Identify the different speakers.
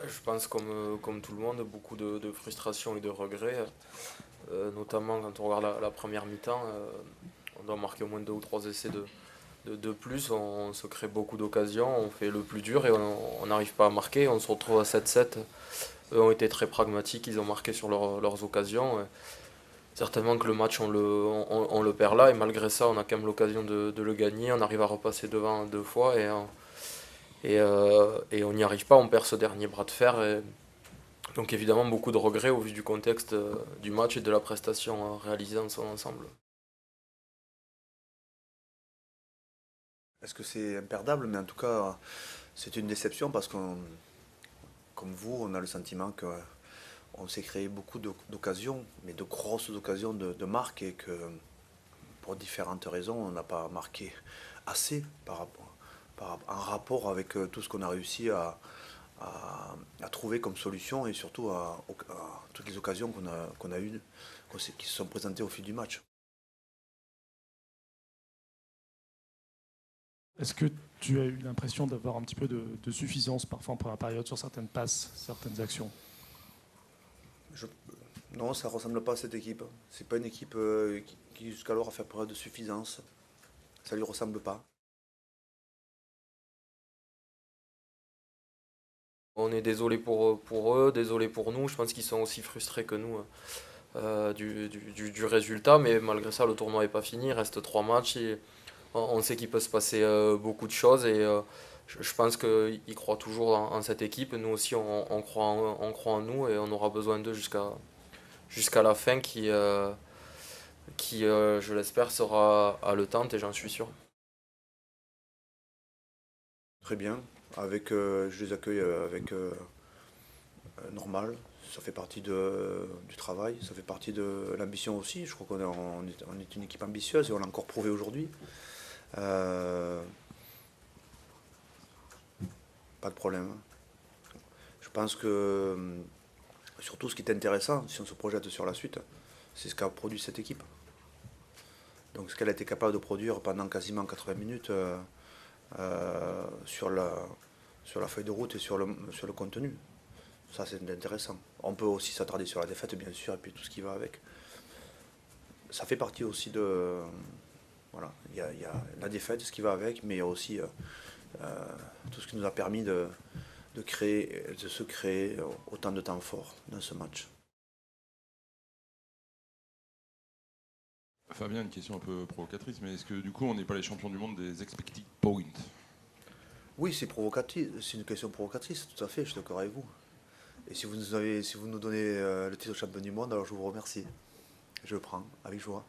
Speaker 1: Je pense comme tout le monde, beaucoup de frustration et de regrets, notamment quand on regarde la première mi-temps, on doit marquer au moins deux ou trois essais de plus, on se crée beaucoup d'occasions, on fait le plus dur et on n'arrive pas à marquer, on se retrouve à 7-7. Eux ont été très pragmatiques, ils ont marqué sur leurs occasions. Certainement que le match on le perd là et malgré ça on a quand même l'occasion de le gagner, on arrive à repasser devant deux fois et on n'y arrive pas, on perd ce dernier bras de fer. Donc évidemment beaucoup de regrets au vu du contexte du match et de la prestation réalisée dans son ensemble.
Speaker 2: Est-ce que c'est imperdable? Mais en tout cas, c'est une déception parce qu'on, comme vous, on a le sentiment que on s'est créé beaucoup d'occasions, mais de grosses occasions de marque et que pour différentes raisons, on n'a pas marqué assez en rapport avec tout ce qu'on a réussi à trouver comme solution et surtout à toutes les occasions qu'on a eues, qui se sont présentées au fil du match.
Speaker 3: Est-ce que tu as eu l'impression d'avoir un petit peu de suffisance parfois en première période sur certaines passes, certaines actions?
Speaker 2: Je- non, ça ressemble pas à cette équipe. C'est pas une équipe qui jusqu'alors a fait preuve de suffisance. Ça lui ressemble pas.
Speaker 1: On est désolé pour eux, désolé pour nous, je pense qu'ils sont aussi frustrés que nous du résultat, mais malgré ça le tournoi n'est pas fini, il reste trois matchs et on sait qu'il peut se passer beaucoup de choses et je pense qu'ils croient toujours en cette équipe. Nous aussi, on croit en nous et on aura besoin d'eux jusqu'à la fin qui je l'espère, sera haletante et j'en suis sûr.
Speaker 2: Très bien. Je les accueille avec normal. Ça fait partie du travail, ça fait partie de l'ambition aussi. Je crois on est une équipe ambitieuse et on l'a encore prouvé aujourd'hui. Euh, Pas de problème. Je pense que surtout ce qui est intéressant, si on se projette sur la suite, c'est ce qu'a produit cette équipe. Donc ce qu'elle a été capable de produire pendant quasiment 80 minutes euh, sur la, sur la feuille de route et sur le contenu. Ça, c'est intéressant. On peut aussi s'attarder sur la défaite, bien sûr, et puis tout ce qui va avec. Ça fait partie aussi de. Voilà, il y a la défaite, ce qui va avec, mais il y a aussi tout ce qui nous a permis de se créer autant de temps forts dans ce match.
Speaker 4: Fabien, une question un peu provocatrice, mais est-ce que du coup on n'est pas les champions du monde des expected points?
Speaker 2: Oui, c'est provocatif, c'est une question provocatrice, tout à fait, je suis d'accord avec vous. Et si vous nous donnez le titre de champion du monde, alors je vous remercie. Je le prends avec joie.